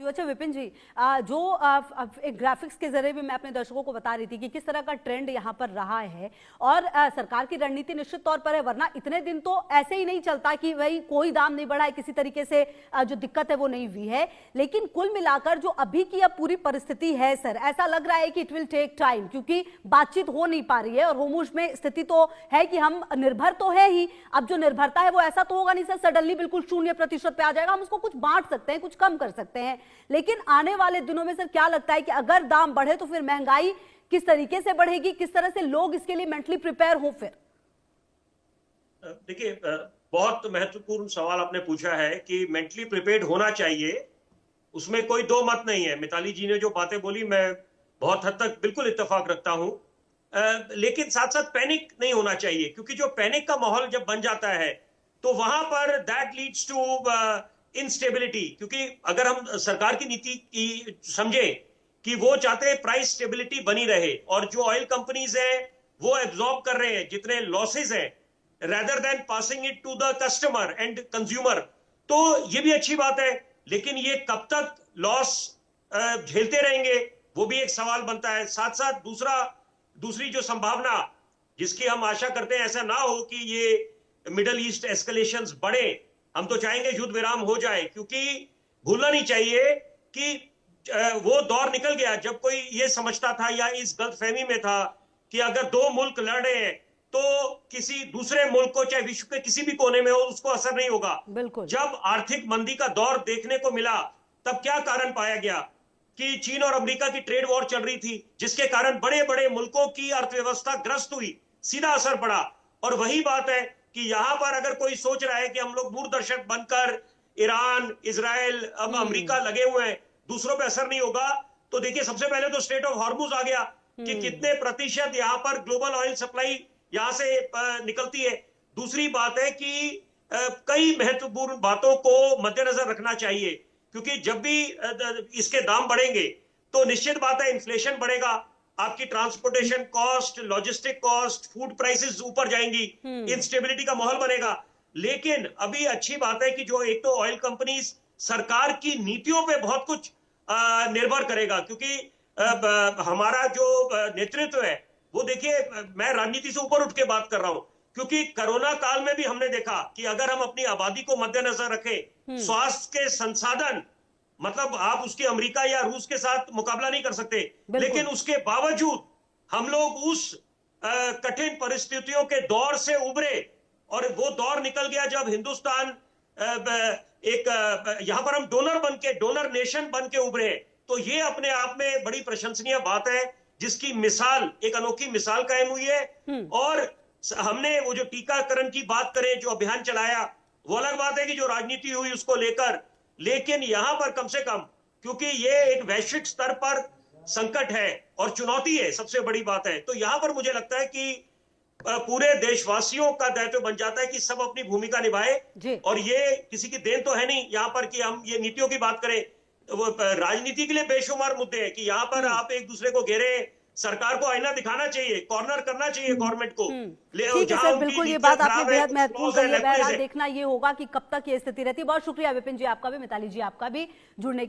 अच्छा विपिन जी, जो एक ग्राफिक्स के जरिए भी मैं अपने दर्शकों को बता रही थी कि किस तरह का ट्रेंड यहाँ पर रहा है और सरकार की रणनीति निश्चित तौर पर है, वरना इतने दिन तो ऐसे ही नहीं चलता कि भाई कोई दाम नहीं बढ़ा है, किसी तरीके से जो दिक्कत है वो नहीं हुई है। लेकिन कुल मिलाकर जो अभी की अब पूरी परिस्थिति है सर, ऐसा लग रहा है कि इट विल टेक टाइम, क्योंकि बातचीत हो नहीं पा रही है और होर्मुज में स्थिति तो है कि हम निर्भर तो है ही। अब जो निर्भरता है वो ऐसा तो होगा नहीं सर सडनली बिल्कुल 0% पे आ जाएगा, हम उसको कुछ बांट सकते हैं, कुछ कम कर सकते हैं। लेकिन आने वाले दिनों में सर क्या लगता है कि अगर दाम बढ़े तो फिर महंगाई किस तरीके से बढ़ेगी, किस तरह से लोग इसके लिए मेंटली प्रिपेयर हो? फिर देखिए, बहुत महत्वपूर्ण सवाल आपने पूछा है कि मेंटली प्रिपेयर्ड होना चाहिए, उसमें कोई दो मत नहीं है। मिताली जी ने जो बातें बोली मैं बहुत हद तक बिल्कुल इत्तेफाक रखता हूं, लेकिन साथ साथ पैनिक नहीं होना चाहिए, क्योंकि जो पैनिक का माहौल जब बन जाता है तो वहां पर दैट लीड्स टू इनस्टेबिलिटी। क्योंकि अगर हम सरकार की नीति की समझे कि वो चाहते हैं प्राइस स्टेबिलिटी बनी रहे और जो ऑयल कंपनीज है वो एब्जॉर्ब कर रहे हैं जितने लॉसेज हैं, rather than passing it to the customer and consumer, तो ये भी अच्छी बात है। लेकिन ये कब तक लॉस झेलते रहेंगे वो भी एक सवाल बनता है। साथ साथ दूसरी जो संभावना जिसकी हम आशा करते हैं, ऐसा ना हो कि ये मिडल ईस्ट एस्केलेशंस बढ़े, हम तो चाहेंगे युद्ध विराम हो जाए, क्योंकि भूलना नहीं चाहिए कि वो दौर निकल गया जब कोई ये समझता था या इस गलतफहमी में था कि अगर दो मुल्क लड़ रहे हैं तो किसी दूसरे मुल्क को, चाहे विश्व के किसी भी कोने में हो, उसको असर नहीं होगा। बिल्कुल। जब आर्थिक मंदी का दौर देखने को मिला तब क्या कारण पाया गया कि चीन और अमेरिका की ट्रेड वॉर चल रही थी, जिसके कारण बड़े बड़े मुल्कों की अर्थव्यवस्था ग्रस्त हुई, सीधा असर पड़ा। और वही बात है कि यहां पर अगर कोई सोच रहा है कि हम लोग दूरदर्शक बनकर ईरान, इजराइल, अब अमेरिका लगे हुए हैं, दूसरों पे असर नहीं होगा, तो देखिए सबसे पहले तो स्ट्रेट ऑफ हॉर्मुज आ गया कि कितने प्रतिशत यहां पर ग्लोबल ऑयल सप्लाई यहां से निकलती है। दूसरी बात है कि कई महत्वपूर्ण बातों को मद्देनजर रखना चाहिए, क्योंकि जब भी इसके दाम बढ़ेंगे तो निश्चित बात है इन्फ्लेशन बढ़ेगा, आपकी transportation cost, logistic cost, food prices ऊपर जाएंगी, इंस्टेबिलिटी का माहौल बनेगा। लेकिन अभी अच्छी बात है कि जो एक तो ऑयल कंपनीज सरकार की नीतियों पे बहुत कुछ निर्भर करेगा, क्योंकि हमारा जो नेतृत्व है वो देखिए, मैं राजनीति से ऊपर उठ के बात कर रहा हूं, क्योंकि कोरोना काल में भी हमने देखा कि अगर हम अपनी आबादी को मद्देनजर रखें, स्वास्थ्य के संसाधन, मतलब आप उसके अमेरिका या रूस के साथ मुकाबला नहीं कर सकते, लेकिन उसके बावजूद हम लोग उस कठिन परिस्थितियों के दौर से उभरे और वो दौर निकल गया जब हिंदुस्तान यहां पर हम डोनर नेशन बन के उभरे। तो ये अपने आप में बड़ी प्रशंसनीय बात है, जिसकी मिसाल, एक अनोखी मिसाल कायम हुई है। और हमने वो जो टीकाकरण की बात करें, जो अभियान चलाया, वो अलग बात है कि जो राजनीति हुई उसको लेकर, लेकिन यहां पर कम से कम, क्योंकि ये एक वैश्विक स्तर पर संकट है और चुनौती है, सबसे बड़ी बात है, तो यहां पर मुझे लगता है कि पूरे देशवासियों का दायित्व बन जाता है कि सब अपनी भूमिका निभाए। और ये किसी की देन तो है नहीं यहां पर कि हम ये नीतियों की बात करें, वो राजनीति के लिए बेशुमार मुद्दे हैं कि यहाँ पर आप एक दूसरे को घेरे, सरकार को आईना दिखाना चाहिए, कॉर्नर करना चाहिए गवर्नमेंट को। ठीक है सर, बिल्कुल ये बात आपने बेहद महत्वपूर्ण कही है। बहरहाल देखना ये होगा कि कब तक ये स्थिति रहती है। बहुत शुक्रिया विपिन जी आपका भी, मिताली जी आपका भी जुड़ने